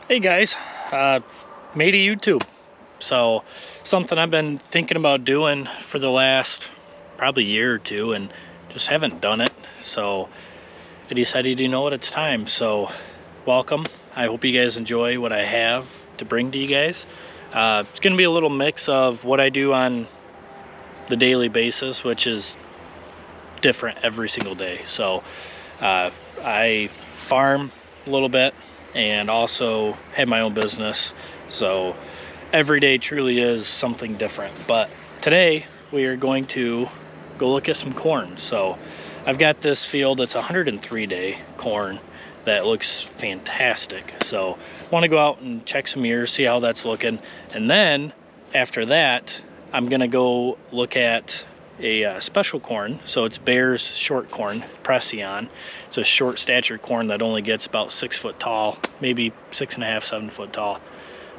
Hey guys, made a YouTube. So something I've been thinking about doing for the last probably year or two and just haven't done it. So I decided, you know what, it's time. So welcome. I hope you guys enjoy what I have to bring to you guys. It's going to be a little mix of what I do on the daily basis, which is different every single day. So I farm a little bit and also have my own business, so every day truly is something different. But today we are going to go look at some corn. So I've got this field, it's 103-day corn that looks fantastic. So I want to go out and check some ears, see how that's looking, and then after that I'm gonna go look at a special corn. So it's Bayer's short corn, Precion. It's a short stature corn that only gets about 6 foot tall, maybe 6.5, 7 foot tall.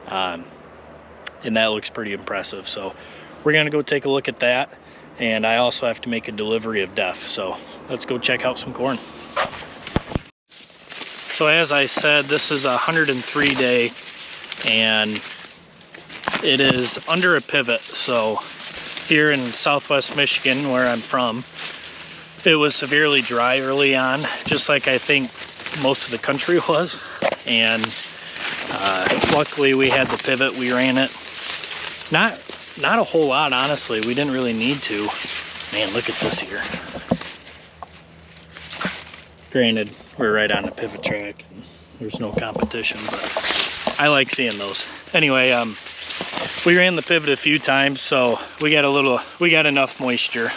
And that looks pretty impressive. So we're gonna go take a look at that. And I also have to make a delivery of DEF. So let's go check out some corn. So as I said, this is a 103-day and it is under a pivot. So here in southwest Michigan, where I'm from, it was severely dry early on, just like I think most of the country was. And luckily we had the pivot, we ran it. Not a whole lot, honestly. We didn't really need to. Man, look at this here. Granted, we're right on the pivot track and there's no competition, but I like seeing those. Anyway, we ran the pivot a few times, so we got enough moisture.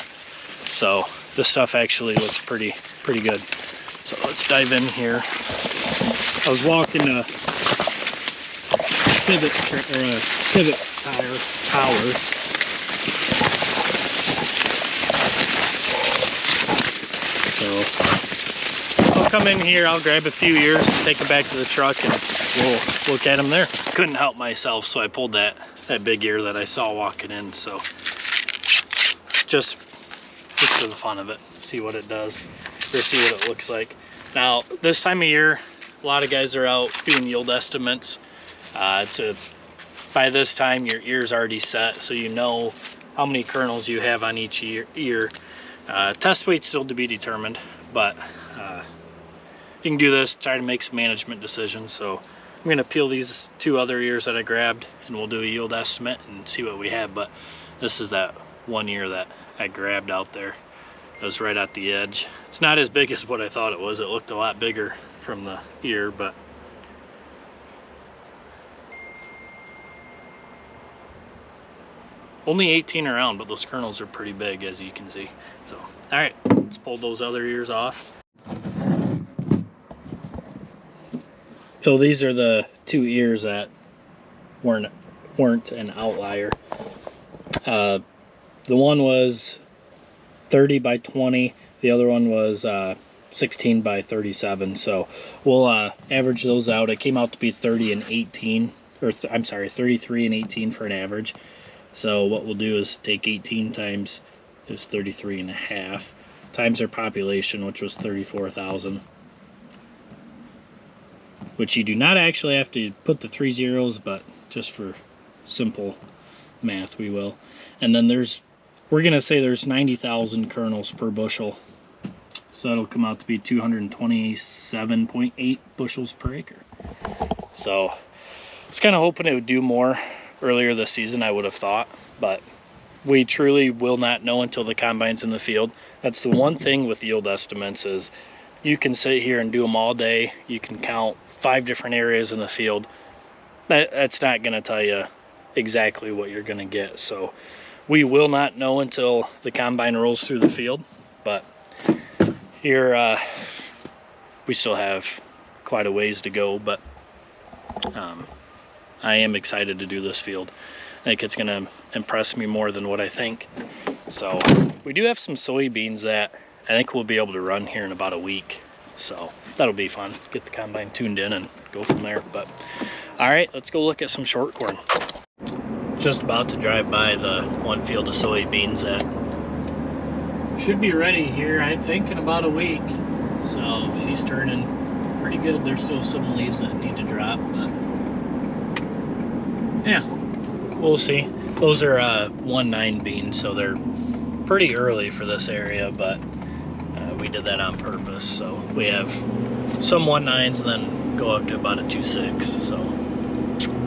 So this stuff actually looks pretty good. So let's dive in here. I was walking a pivot tower. So I'll come in here, I'll grab a few ears, take them back to the truck, and we'll look at them there. Couldn't help myself, so I pulled that big ear that I saw walking in. So just for the fun of it, see what it does, or see what it looks like. Now this time of year, a lot of guys are out doing yield estimates. By this time your ear's already set, so you know how many kernels you have on each ear. Test weight still to be determined, but you can do this, try to make some management decisions. So I'm going to peel these 2 other ears that I grabbed and we'll do a yield estimate and see what we have. But this is that one ear that I grabbed out there. It was right at the edge. It's not as big as what I thought it was. It looked a lot bigger from the ear, but only 18 around, but those kernels are pretty big, as you can see. So, all right, let's pull those other ears off. So these are the 2 ears that weren't an outlier. The one was 30 by 20. The other one was 16 by 37. So we'll average those out. It came out to be 30 and 18, or I'm sorry, 33 and 18 for an average. So what we'll do is take 18 times, it was 33 and a half, times their population, which was 34,000. Which you do not actually have to put the 3 zeros, but just for simple math we will. And then we're gonna say there's 90,000 kernels per bushel. So that'll come out to be 227.8 bushels per acre. So I was kind of hoping it would do more earlier this season, I would have thought, but we truly will not know until the combine's in the field. That's the one thing with yield estimates, is you can sit here and do them all day. You can count 5 different areas in the field. That's not going to tell you exactly what you're going to get. So we will not know until the combine rolls through the field. But here we still have quite a ways to go, but I am excited to do this field. I think it's going to impress me more than what I think. So we do have some soybeans that I think we'll be able to run here in about a week. So that'll be fun. Get the combine tuned in and go from there. But all right, let's go look at some short corn. Just about to drive by the one field of soybeans that should be ready here, I think, in about a week. So she's turning pretty good. There's still some leaves that need to drop, but yeah, we'll see. Those are 1.9 beans, so they're pretty early for this area, but we did that on purpose. So we have some 1.9s, then go up to about a 2.6. So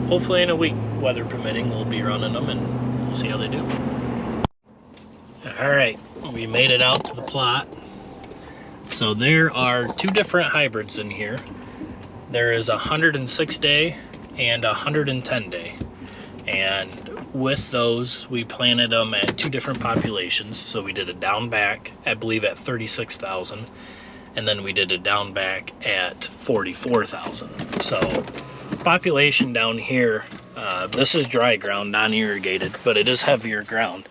hopefully in a week, weather permitting, we'll be running them and we'll see how they do. All right, we made it out to the plot. So there are two different hybrids in here. There is a 106 day and a 110 day. And with those, we planted them at two different populations. So we did a down back, I believe at 36,000. And then we did a down back at 44,000. So population down here, this is dry ground, non-irrigated, but it is heavier ground.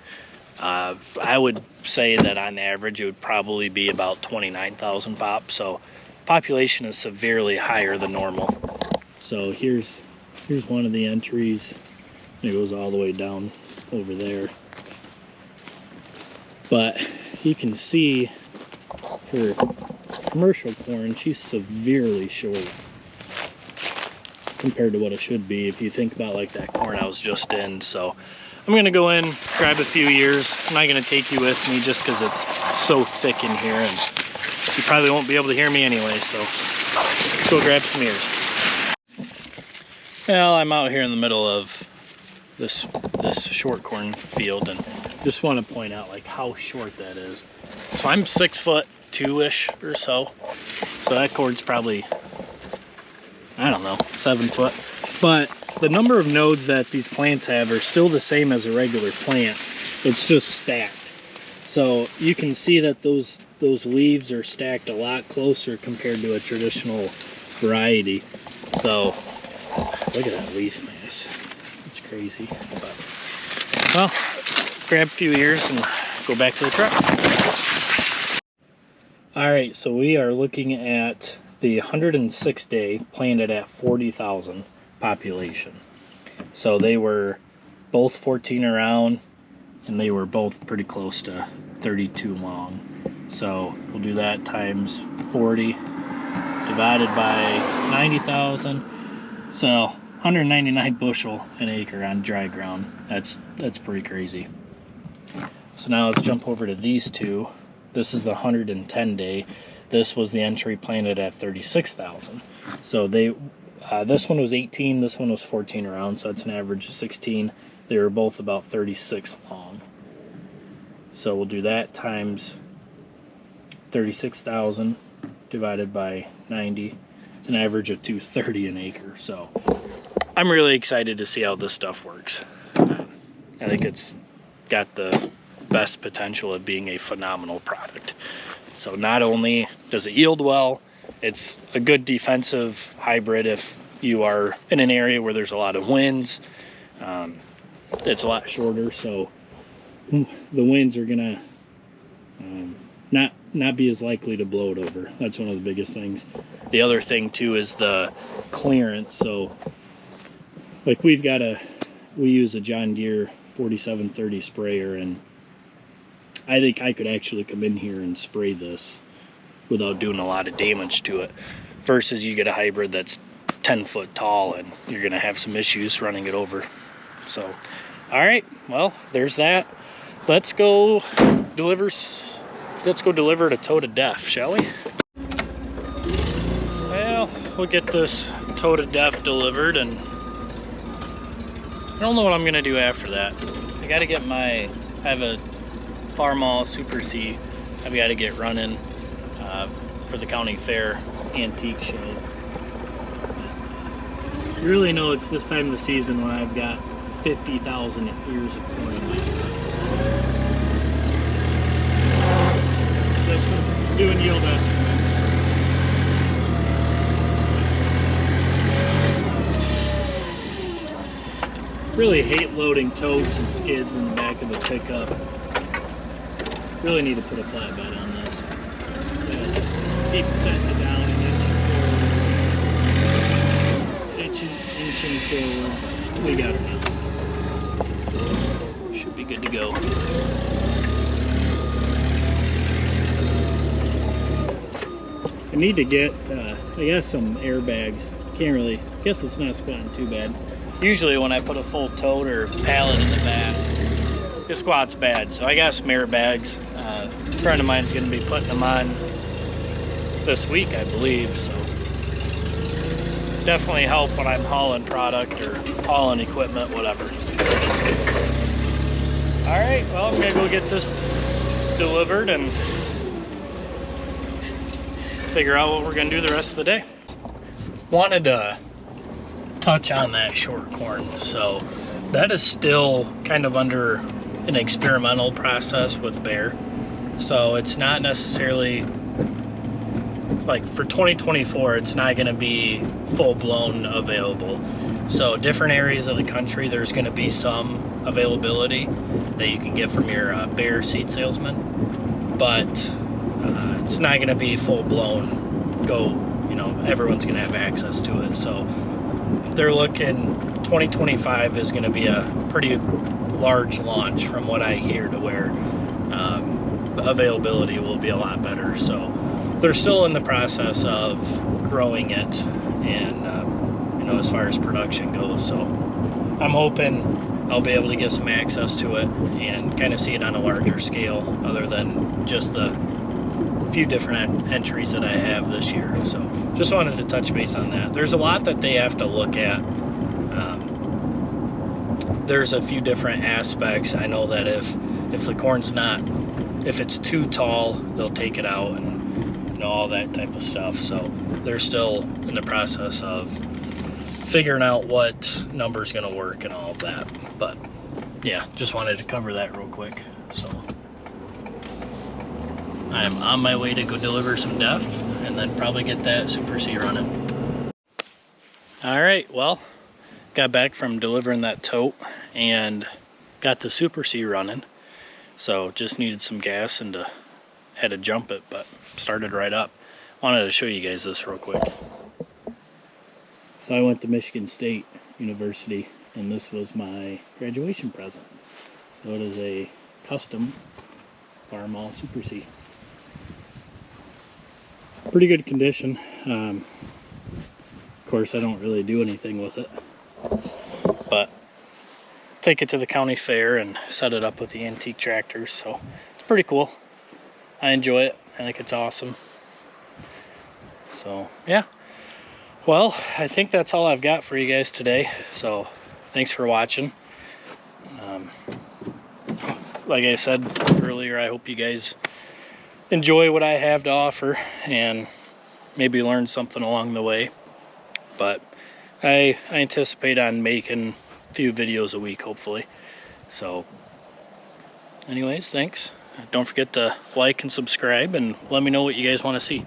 I would say that on average it would probably be about 29,000 pop. So population is severely higher than normal. So here's one of the entries. It goes all the way down over there. But you can see for commercial corn, she's severely short compared to what it should be if you think about like that corn I was just in. So I'm gonna go in, grab a few ears. I'm not gonna take you with me just because it's so thick in here and you probably won't be able to hear me anyway, so let's go grab some ears. Well, I'm out here in the middle of this short corn field and just want to point out like how short that is. So I'm 6'2" or so. So that cord's probably, I don't know, 7 foot. But the number of nodes that these plants have are still the same as a regular plant. It's just stacked. So you can see that those leaves are stacked a lot closer compared to a traditional variety. So look at that leaf mass. It's crazy. But, well, grab a few ears and go back to the truck. All right, so we are looking at the 106 day planted at 40,000 population. So they were both 14 around and they were both pretty close to 32 long. So we'll do that times 40 divided by 90,000. So 199 bushel an acre on dry ground. That's pretty crazy. So now let's jump over to these two. This is the 110 day. This was the entry planted at 36,000. So they, this one was 18, this one was 14 around, so that's an average of 16. They were both about 36 long. So we'll do that times 36,000 divided by 90. It's an average of 230 an acre. So I'm really excited to see how this stuff works. I think it's got the best potential of being a phenomenal product. So not only does it yield well, it's a good defensive hybrid if you are in an area where there's a lot of winds. It's a lot shorter, so the winds are gonna not be as likely to blow it over. That's one of the biggest things. The other thing too is the clearance. So like we use a John Deere 4730 sprayer, and I think I could actually come in here and spray this without doing a lot of damage to it, versus you get a hybrid that's 10 foot tall and you're gonna have some issues running it over. So all right, well, there's that. Let's go deliver it a tow to death, shall we? Well, we'll get this tow to death delivered, and I don't know what I'm gonna do after that. I gotta get I have a Farmall Super C I've got to get running for the county fair antique show. You really know it's this time of the season when I've got 50,000 ears of corn in my truck. Just for doing yield estimates. Really hate loading totes and skids in the back of the pickup. Really need to put a flatbed on this. Keep setting it down and inching forward. We got it now. Should be good to go. I need to get, I got some airbags. Can't really, I guess it's not squatting too bad. usually when I put a full tote or pallet in the back, it squats bad. So I got some air bags. A friend of mine's gonna be putting them on this week, I believe, so definitely help when I'm hauling product or hauling equipment, whatever. All right, well, I'm gonna go get this delivered and figure out what we're gonna do the rest of the day. Wanted to touch on that short corn. So that is still kind of under an experimental process with Bayer. So it's not necessarily, like for 2024, it's not gonna be full-blown available. So different areas of the country, there's gonna be some availability that you can get from your Bayer seed salesman, but it's not gonna be full-blown everyone's gonna have access to it. So they're looking, 2025 is gonna be a pretty large launch from what I hear, to where the availability will be a lot better. So they're still in the process of growing it, and as far as production goes. So I'm hoping I'll be able to get some access to it and kind of see it on a larger scale, other than just the few different entries that I have this year. So just wanted to touch base on that. There's a lot that they have to look at. There's a few different aspects. I know that if the corn's if it's too tall, they'll take it out, and all that type of stuff. So they're still in the process of figuring out what number's gonna work and all of that. But yeah, just wanted to cover that real quick. So I'm on my way to go deliver some DEF and then probably get that Super C running. All right, well, got back from delivering that tote and got the Super C running. So just needed some gas and had to jump it, but started right up. Wanted to show you guys this real quick. So I went to Michigan State University, and this was my graduation present. So it is a custom Farmall Super C. Pretty good condition. Of course, I don't really do anything with it, but take it to the county fair and set it up with the antique tractors. So it's pretty cool. I enjoy it. I think it's awesome. So yeah. Well, I think that's all I've got for you guys today. So thanks for watching. Like I said earlier, I hope you guys enjoy what I have to offer and maybe learn something along the way. But I anticipate on making a few videos a week, hopefully. So anyways, thanks. Don't forget to like and subscribe, and let me know what you guys want to see.